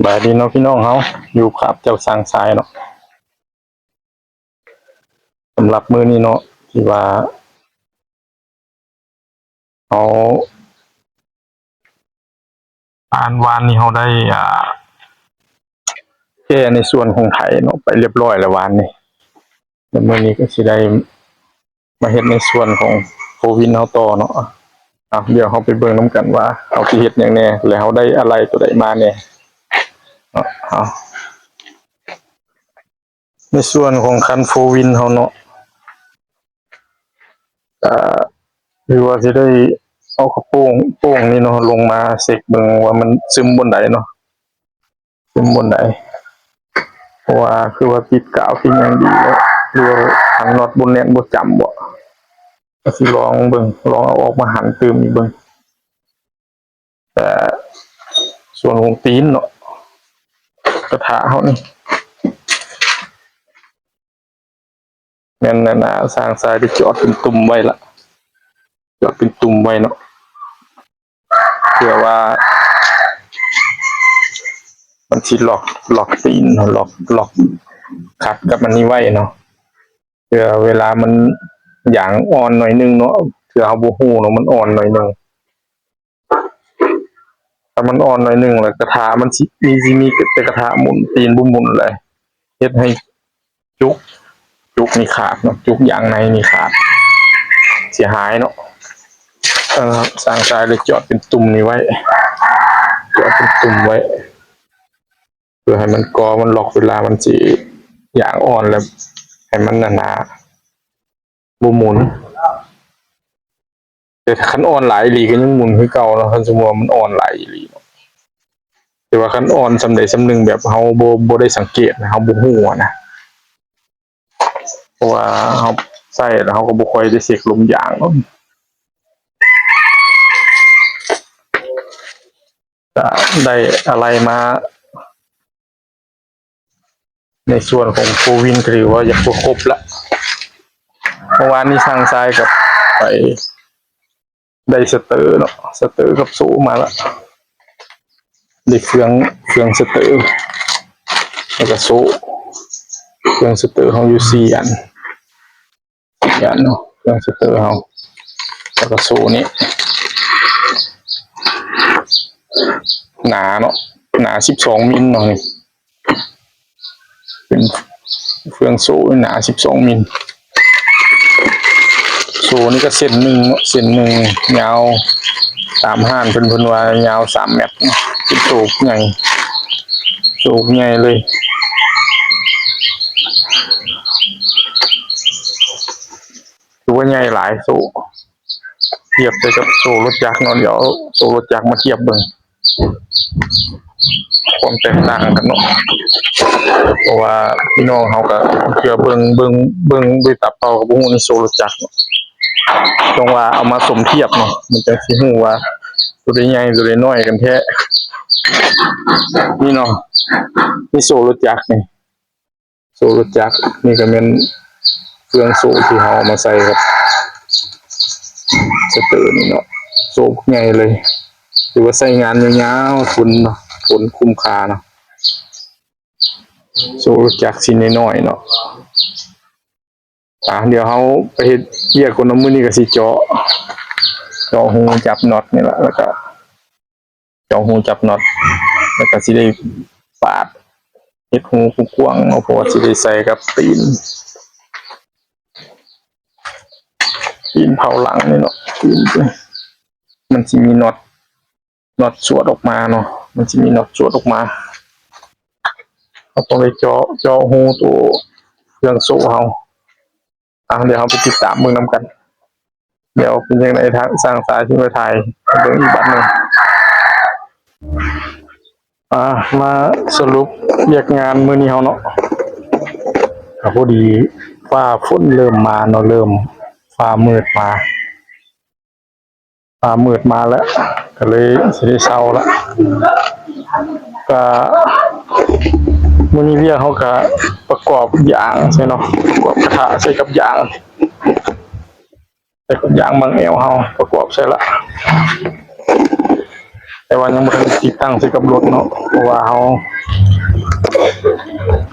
บายดีเนาะพี่น้องเฮาอยู่ครับเจ้าสร้างสายเนาะสำหรับมื้อนี้เนาะที่ว่าเฮาอ่านวานนี้เฮาได้แก้ในส่วนของไถเนาะไปเรียบร้อยแล้ววานนี้แล้วมื้อนี้ก็สิได้มาเฮ็ดในส่วนของโฟวินเฮาต่อเนาะเดี๋ยวเฮาไปเบิ่งนํกันว่าเฮาสิเฮ็ดหยังแหน่แล้วเฮาได้อะไรตัวใดมาแหน่เนาะในส่วนของคันโฟวินเฮาเนาะอ่าคือว่าสิได้เอากระโป้งนี่เนาะลงมาเช็กเบิ่งว่ามันซึมบนใดเนาะซึมบนใดเพราะว่าคือว่าติดกาวที่ยังดีแล้วหรือว่าทางน็อตบนแน่นบ่จำบ่ก็สิลองเบิ่งลองเอาออกมาหันตืมอีกเบิ่งแต่ส่วนของตีนเนาะกระทะเฮานี่แม่นหนาๆสร้างทรายได้จอดเป็นตุ่มไว้ละจอดเป็นตุ่มไว้เนาะเพื่อว่ามันสิล็อกตีนเนาะล็อกขัดกับมันนี้ไว้เนาะเพื่อเวลามันหยางอ่อนหน่อยนึงเนาะเพื่อเฮาบ่ฮู้เนาะมันอ่อนหน่อยนึงถ้ามันอ่อนหน่อยนึงแล้วกระทะมันสิมีแต่กระทะหมุนตีนบ่หมุนเลยเฮ็ดให้จุกนี่ขาดเนาะจุกยางในนี่ขาดเสียหายเนาะสร้างทรายเลยจอดเป็นตุ่มนี้ไว้จอดเป็นตุ่มไว้เพื่อให้มันกอมันล็อกเวลามันสิยางอ่อนแล้วให้มันหนาๆบ่หมุนแต่ถ้าคันอ่อนหลายอีหลีก็ยังหมุนคือเก่าเนาะคันสมมุติว่ามันอ่อนหลายอีหลีเนาะแต่ว่าคันอ่อนส่ำใดส่ำหนึ่งแบบเฮาบ่ได้สังเกตนะเฮาบ่ฮู้อะนะเพราะว่าเฮาใช้แล้วเฮาก็บ่ค่อยได้เช็กลมยางเนาะก็ได้อะไรมาในส่วนของโฟวินก็ถือว่ายังบ่ครบละเมื่อวานนี้ช่างทรายกับไปได้สเตอร์เนาะสเตอร์กับโซ่มาละได้เครื่องสเตอร์แล้วก็โซ่เครื่องสเตอร์เฮาอยู่4 อันเนาะเครื่องสเตอร์เฮาแล้วก็โซ่นี้หนาเนาะหนา12มิลเนาะนี่เป็นเครื่องโซ่หนา12มิลโซ่นี่ก็เส้นหนึ่งเนาะเส้นหนึ่งยาวตามห้านเพิ่นว่ายาว3 เมตรเป็นโซ่ใหญ่โซ่ใหญ่เลยถือว่าใหญ่หลายโซ่เทียบไปกับโซ่รถจักรเนาะเดี๋ยวโซ่รถจักรมาเทียบเบิ่งความแตกต่างกันเนาะเพราะว่าพี่น้องเฮาก็เชื่อเบิ่งด้วยตาเปล่าก็บ่ฮู้ในโซ่รถจักรเนาะต้องว่าเอามาสมเทียบเนาะมันจังสิฮู้ว่าตัวใดใหญ่ตัวใดน้อยกันแท้นี่เนาะนี่โซ่รถจักรนี่โซ่รถจักรนี่ก็แม่นเครื่องโซ่ที่เฮาเอามาใส่กับสเตอร์นี่เนาะโซ่ใหญ่เลยถือว่าใช้งานยาวๆทุนเนาะทุนคุ้มค่าเนาะโซ่รถจักรชิ้นน้อยๆเนาะเดี๋ยวเฮาไปเฮ็ดเวียกคนละมื้อนี้ก็สิเจาะหูจับน็อตนี่แหละแล้วก็เจาะหูจับน็อตแล้วก็สิได้ปาดเฮ็ดหูกว้างๆเนาะเพราะว่าสิได้ใส่กับตีนเผาหลังนี่เนาะตีนมันสิมีน็อตสวดออกมาเนาะมันสิมีน็อตสวดออกมาเราต้องได้เจาะหูตัวเครื่องโซ่เฮาเดี๋ยวเฮาไปติดตามมือนำกันเดี๋ยวเป็นจังไดทางสร้างสายที่มาถ่ายเบิ่งอีกบัดนึงมาสรุปเวียกงานมื้อนี้เฮาเนาะก็พอดีฟ้าฝนเริ่มมาเนาะเริ่มฟ้ามืดมาแล้วก็เลยสิได้เช้าละก็มื้อนี้เวียกเฮาก็ประกอบยางใช่เนาะประกอบกระทะใส่กับยางใส่กับยางบางแอวเฮาประกอบใส่ละ แต่ว่ายังบ่ทันติดตั้งใส่กับรถเนาะเพราะว่าเฮา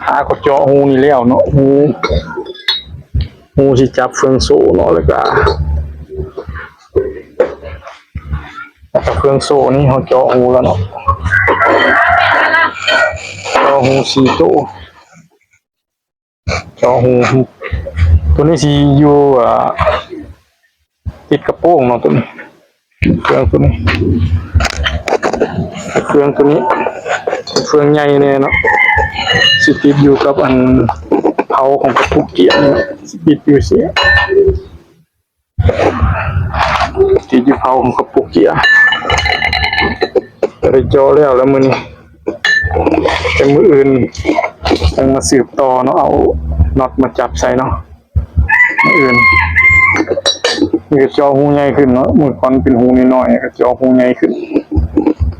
หาก็เจาะหูนี่แล้วเนาะหูสิจับเฟืองโซ่เนาะแล้วก็เฟืองโซ่นี่เฮาเจาะหูแล้วเนาะเจาะหู4ตัวเจาะหูตัวนี้สิอยู่ติดกระโปรงเนาะตัวนี้เฟืองตัวนี้เฟืองตัวนี้เฟืองใหญ่เนี่ยเนาะสิติดอยู่กับอันเผาของกระปุกเกียร์เนี่ยสิติดอยู่เสียติดอยู่เผาของกระปุกเกียร์ไปเจาะแล้วมื้อนี้แต่มื้ออื่นยังมาสืบต่อเนาะเอาน็อตมาจับใส่เนาะมื้ออื่นมีกระจอหูใหญ่ขึ้นเนาะมือก่อนเป็นหูน้อยๆกระจอหูใหญ่ขึ้น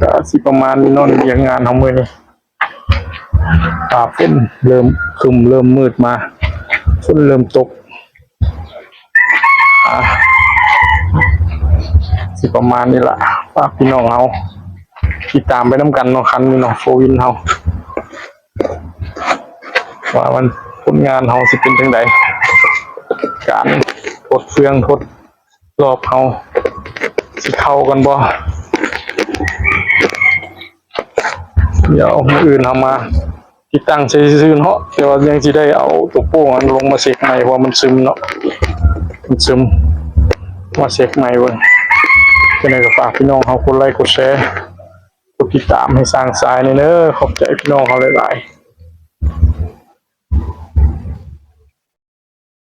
ก็สิประมาณนี้เนาะเรียงงานของมื้อนี้ฟ้าฝนเริ่มครึ้มเริ่มมืดมาฝนเริ่มตกสิประมาณนี้ล่ะฝากพี่น้องเฮาติดตามไปนำกันเนาะคันนี้เนาะโฟวินเฮาว่ามันผลงานเฮาสิเป็นจังไดการทดเฟืองทดรอบเฮาสิเข้ากันบ่เดี๋ยวมื้ออื่นเฮามาติดตั้งซื่อๆเนาะแต่ว่ายังสิได้เอาตัวโป้งอันลงมาเช็คใหม่เพราะมันซึมเนาะมันซึมมาเช็คใหม่เบิ่งจังได๋ก็ฝากพี่น้องเฮากดไลค์กดแชร์กดติดตามให้สร้างสายนี่เด้อขอบใจพี่น้องเฮาหลายๆ